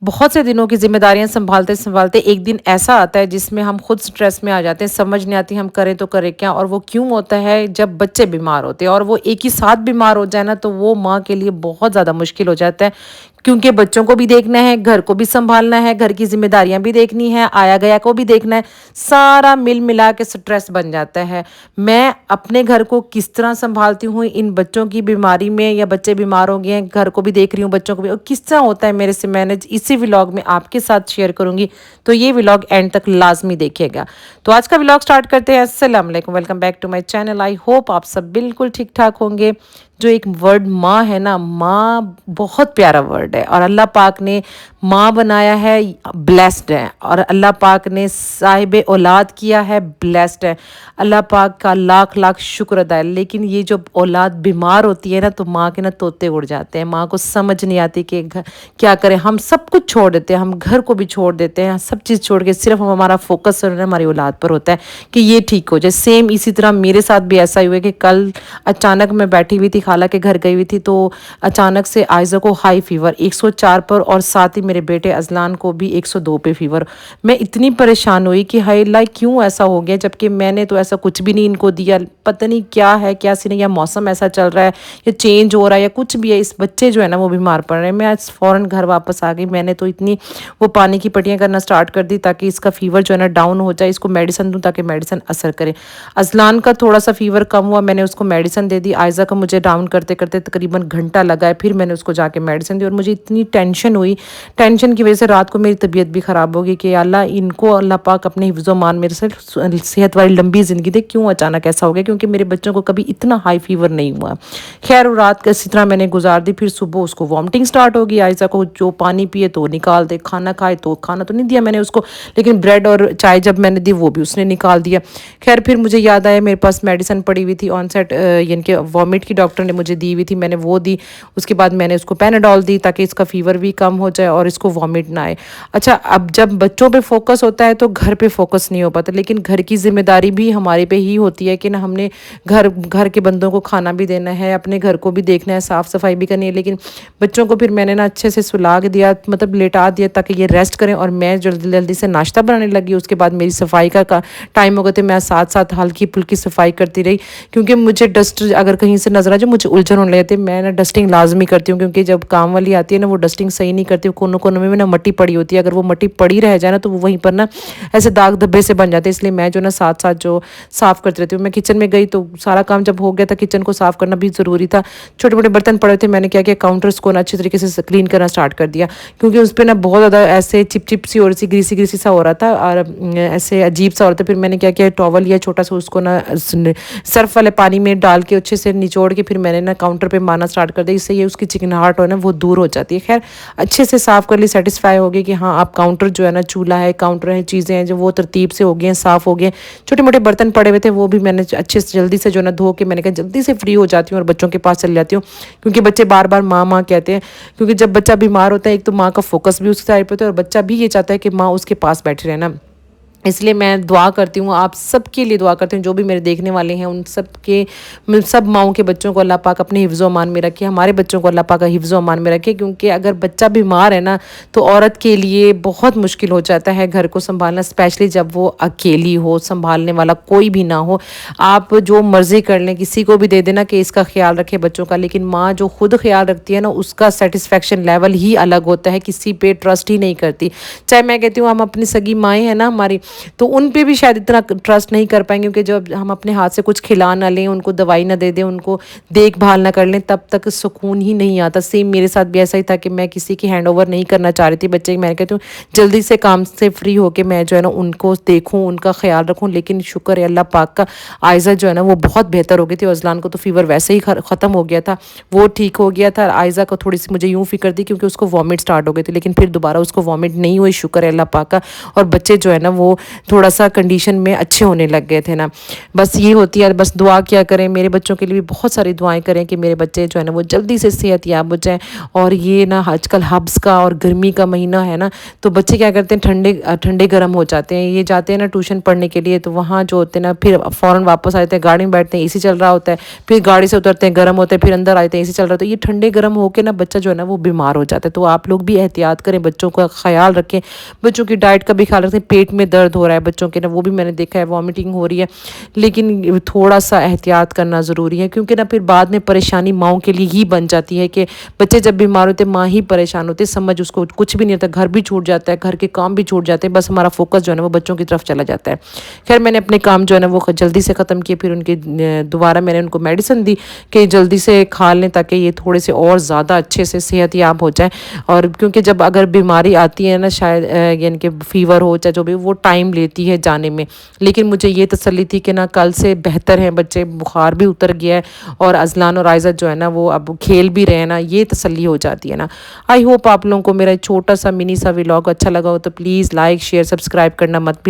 بہت سے دنوں کی ذمہ داریاں سنبھالتے سنبھالتے ایک دن ایسا آتا ہے جس میں ہم خود سٹریس میں آ جاتے ہیں، سمجھ نہیں آتی ہم کریں تو کریں کیا، اور وہ کیوں ہوتا ہے جب بچے بیمار ہوتے ہیں اور وہ ایک ہی ساتھ بیمار ہو جائے نا، تو وہ ماں کے لیے بہت زیادہ مشکل ہو جاتا ہے، کیونکہ بچوں کو بھی دیکھنا ہے، گھر کو بھی سنبھالنا ہے، گھر کی ذمہ داریاں بھی دیکھنی ہے، آیا گیا کو بھی دیکھنا ہے، سارا مل ملا کے سٹریس بن جاتا ہے۔ میں اپنے گھر کو کس طرح سنبھالتی ہوں ان بچوں کی بیماری میں، یا بچے بیمار ہو گئے ہیں، گھر کو بھی دیکھ رہی ہوں، بچوں کو بھی، اور کس طرح ہوتا ہے میرے سے مینج، اسی ولاگ میں آپ کے ساتھ شیئر کروں گی، تو یہ ولاگ اینڈ تک لازمی دیکھیے گا۔ تو آج کا ولاگ سٹارٹ کرتے ہیں۔ السلام علیکم، welcome back to my channel. I hope آپ سب بالکل ٹھیک ٹھاک ہوں گے۔ جو ایک ورڈ ماں ہے نا، ماں بہت پیارا ورڈ ہے، اور اللہ پاک نے ماں بنایا ہے، بلیسڈ ہے، اور اللہ پاک نے صاحب اولاد کیا ہے، بلیسڈ ہے۔ اللہ پاک کا لاکھ لاکھ شکر ادا ہے۔ لیکن یہ جب اولاد بیمار ہوتی ہے نا، تو ماں کے نا طوطے اڑ جاتے ہیں، ماں کو سمجھ نہیں آتی کہ کیا کریں۔ ہم سب کچھ چھوڑ دیتے ہیں، ہم گھر کو بھی چھوڑ دیتے ہیں، سب چیز چھوڑ کے صرف ہمارا فوکس ہماری اولاد پر ہوتا ہے کہ یہ ٹھیک ہو جائے۔ سیم اسی طرح میرے ساتھ بھی ایسا ہی ہوا کہ کل اچانک میں بیٹھی ہوئی تھی، خالہ کے گھر گئی ہوئی تھی، تو اچانک سے آئزہ کو ہائی فیور 104 پر، اور ساتھ ہی میرے بیٹے ازلان کو بھی 102 پہ فیور۔ میں اتنی پریشان ہوئی کہ ہائی اللہ کیوں ایسا ہو گیا، جبکہ میں نے تو ایسا کچھ بھی نہیں ان کو دیا۔ پتہ نہیں کیا ہے کیا سی نہیں، یا موسم ایسا چل رہا ہے، یا چینج ہو رہا ہے، یا کچھ بھی ہے، اس بچے جو ہے نا وہ بیمار پڑ رہے ہیں۔ میں آج فوراً گھر واپس آ گئی۔ میں نے تو اتنی وہ پانی کی پٹیاں کرنا سٹارٹ کر دی تاکہ اس کا فیور جو ہے نا ڈاؤن ہو جائے، اس کو میڈیسن دوں تاکہ میڈیسن اثر کرے۔ ازلان کا تھوڑا سا فیور کم ہوا، میں نے اس کو میڈیسن دے دی۔ آئزہ کا مجھے ڈاؤن کرتے کرتے تقریباً گھنٹہ لگا ہے، پھر میں نے اس کو جا کے میڈیسن دی، اور مجھے اتنی ٹینشن ہوئی، ٹینشن کی وجہ سے رات کو میری طبیعت بھی خراب ہو گئی کہ اللہ ان کو اللہ پاک اپنے حفظ و مان میرے سے صحت والی لمبی زندگی دے۔ کیوں اچانک ایسا ہو گیا، کیونکہ میرے بچوں کو کبھی اتنا ہائی فیور نہیں ہوا۔ خیر رات کا اسی طرح میں نے گزار دی، پھر صبح اس کو وامٹنگ سٹارٹ ہو گئی۔ آئزہ کو جو پانی پیے تو نکال دے، کھانا کھائے تو، کھانا تو نہیں دیا میں نے اس کو، لیکن بریڈ اور چائے جب میں نے دی وہ بھی اس نے نکال دیا۔ خیر پھر مجھے یاد آیا میرے پاس میڈیسن پڑی ہوئی تھی آن سیٹ، یعنی کہ وامٹ کی ڈاکٹر نے مجھے دی ہوئی تھی، میں نے وہ دی۔ اس کے بعد میں نے اس کو پیناڈول دی تاکہ اس کا فیور بھی کم ہو جائے اور اس کو وامٹ نہ آئے۔ اچھا، اب جب بچوں پہ فوکس ہوتا ہے تو گھر پہ فوکس نہیں ہو پاتا، لیکن گھر کی ذمہ داری بھی ہمارے پہ ہی ہوتی ہے کہ نا، ہم نے گھر کے بندوں کو کھانا بھی دینا ہے، اپنے گھر کو بھی دیکھنا ہے، صاف صفائی بھی کرنی ہے۔ لیکن بچوں کو پھر میں نے نا اچھے سے سلا کے دیا، مطلب لیٹا دیا تاکہ یہ ریسٹ کریں، اور میں جلدی جلدی سے ناشتہ بنانے لگی۔ اس کے بعد میری صفائی کا ٹائم ہو گیا، تو میں ساتھ ساتھ ہلکی پھلکی صفائی کرتی رہی، کیونکہ مجھے ڈسٹ اگر کہیں سے نظر آ جائے مجھے الجھن ہونے لگتی ہے۔ میں نا ڈسٹنگ لازمی کرتی ہوں، کیونکہ جب کام والی آتی ہے نا وہ ڈسٹنگ صحیح نہیں کرتی، کونوں کونوں میں نا مٹی پڑی ہوتی ہے، اگر وہ مٹی پڑی رہ جائے نا تو وہ وہیں پر نا ایسے داغ دھبے سے بن جاتے ہیں، اس لیے میں جو نا ساتھ ساتھ جو صاف کرتی رہتی ہوں۔ میں کچن میں گئی تو سارا کام جب ہو گیا تھا، کچن کو صاف کرنا بھی ضروری تھا، چھوٹے موٹے برتن پڑے تھے، میں نے کیا کیا کاؤنٹرز کو نا اچھی طریقے سے کلین کرنا سٹارٹ کر دیا، کیونکہ اس پہ نا بہت زیادہ ایسے چپ چپ سی اور سی گریسی گریسی سا ہو رہا تھا، اور ایسے عجیب سا ہو رہا تھا۔ پھر میں نے کیا کیا ٹاول یا چھوٹا سا اس کو نا سرف والے پانی میں ڈال کے اچھے سے نچوڑ کے پھر میں نے نا کاؤنٹر پہ مارنا سٹارٹ کر دیا، اس سے یہ اس کی چکناہٹ ہو نا وہ دور ہو جاتی ہے۔ خیر اچھے سے صاف کر لی، سیٹسفائی ہو گئی کہ ہاں آپ کاؤنٹر جو ہے نا، چولہا ہے، کاؤنٹر ہے، چیزیں ہیں جو وہ ترتیب سے ہو گئی ہیں، صاف ہو گئے ہیں۔ چھوٹے موٹے برتن پڑے ہوئے تھے وہ بھی میں نے اچھے سے جلدی سے جو نا دھو کے میں نے کہا جلدی سے فری ہو جاتی ہوں اور بچوں کے پاس چل جاتی ہوں، کیونکہ بچے بار بار ماں ماں کہتے ہیں، کیونکہ جب بچہ بیمار ہوتا ہے ایک تو ماں کا فوکس بھی اس کی سائڈ پہ ہوتا ہے، اور بچہ بھی یہ چاہتا ہے کہ ماں اس کے پاس بیٹھے رہے نا۔ اس لیے میں دعا کرتی ہوں، آپ سب کے لیے دعا کرتی ہوں، جو بھی میرے دیکھنے والے ہیں ان سب ماؤں کے بچوں کو اللہ پاک اپنے حفظ و امان میں رکھے، ہمارے بچوں کو اللہ پاک حفظ و امان میں رکھے، کیونکہ اگر بچہ بیمار ہے نا تو عورت کے لیے بہت مشکل ہو جاتا ہے گھر کو سنبھالنا، اسپیشلی جب وہ اکیلی ہو، سنبھالنے والا کوئی بھی نہ ہو۔ آپ جو مرضی کر لیں، کسی کو بھی دے دینا کہ اس کا خیال رکھے بچوں کا، لیکن ماں جو خود خیال رکھتی ہے نا اس کا سیٹسفیکشن لیول ہی الگ ہوتا ہے، کسی پہ ٹرسٹ ہی نہیں کرتی۔ چاہے میں کہتی ہوں ہم اپنی سگی مائیں ہیں نا ہماری، تو ان پہ بھی شاید اتنا ٹرسٹ نہیں کر پائیں گے، کیونکہ جب ہم اپنے ہاتھ سے کچھ کھلا نہ لیں، ان کو دوائی نہ دے دیں، ان کو دیکھ بھال نہ کر لیں، تب تک سکون ہی نہیں آتا۔ سیم میرے ساتھ بھی ایسا ہی تھا کہ میں کسی کی ہینڈ اوور نہیں کرنا چاہ رہی تھی بچے، میں کہتی ہوں جلدی سے کام سے فری ہو کے میں جو ہے نا ان کو دیکھوں، ان کا خیال رکھوں۔ لیکن شکر ہے اللہ پاک کا، آئزہ جو ہے نا وہ بہت بہتر ہو گئی تھی، ازلان کو تو فیور ویسے ہی ختم ہو گیا تھا، وہ ٹھیک ہو گیا تھا۔ آئزہ کو تھوڑی سی مجھے یوں فکر تھی کیونکہ اس کو وامٹ سٹارٹ ہو گئی تھی، لیکن پھر دوبارہ اس کو وامٹ نہیں ہوئی، شکر ہے اللہ پاک کا۔ اور بچے جو ہے نا وہ تھوڑا سا کنڈیشن میں اچھے ہونے لگ گئے تھے نا. بس یہ ہوتی ہے, بس دعا کیا کریں, میرے بچوں کے لیے بھی بہت ساری دعائیں کریں کہ میرے بچے جو ہے نا وہ جلدی سے صحت یاب ہو جائیں. اور یہ نا آج کل ہبس کا اور گرمی کا مہینہ ہے نا, تو بچے کیا کرتے ہیں ٹھنڈے گرم ہو جاتے ہیں. یہ جاتے ہیں نا ٹیوشن پڑھنے کے لیے, تو وہاں جو ہوتے ہیں نا پھر فوراً واپس آتے ہیں, گاڑی میں بیٹھتے ہیں, اے سی چل رہا ہوتا ہے, پھر گاڑی سے اترتے ہیں گرم ہوتے ہیں, پھر اندر آتے ہیں اے سی چل رہا ہوتا ہے. یہ ٹھنڈے گرم ہو کے نا بچہ جو ہے نا وہ بیمار ہو جاتا ہے. تو آپ لوگ بھی احتیاط کریں, بچوں کا خیال رکھیں, بچوں کی ڈائٹ کا بھی خیال رکھیں. پیٹ میں درد ہو رہا ہے بچوں کے نا, وہ بھی میں نے دیکھا ہے, وامٹنگ ہو رہی ہے, لیکن تھوڑا سا احتیاط کرنا ضروری ہے, کیونکہ نا پھر بعد میں پریشانی ماؤں کے لیے ہی بن جاتی ہے کہ بچے جب بیمار ہوتے ہیں ماں ہی پریشان ہوتے, سمجھ اس کو کچھ بھی نہیں ہوتا, گھر بھی چھوٹ جاتا ہے, گھر کے کام بھی چھوٹ جاتے ہیں, بس ہمارا فوکس جو ہے نا وہ بچوں کی طرف چلا جاتا ہے. خیر میں نے اپنے کام جو ہے نا وہ جلدی سے ختم کیے, پھر ان کے دوبارہ میں نے ان کو میڈیسن دی کہ جلدی سے کھا لیں تاکہ یہ تھوڑے سے اور زیادہ اچھے سے صحت یاب ہو جائیں. اور کیونکہ جب اگر بیماری آتی ہے نا, شاید یعنی کہ فیور ہو چاہے جو بھی, وہ ٹائم لیتی ہے جانے میں, لیکن مجھے یہ تسلی تھی کہ نا کل سے بہتر ہیں بچے, بخار بھی اتر گیا ہے, اور ازلان اور عائزت جو ہے نا وہ اب کھیل بھی رہے ہیں نا, یہ تسلی ہو جاتی ہے نا. آئی ہوپ آپ لوگوں کو میرا چھوٹا سا منی سا ولاگ اچھا لگا ہو, تو پلیز لائک شیئر سبسکرائب کرنا مت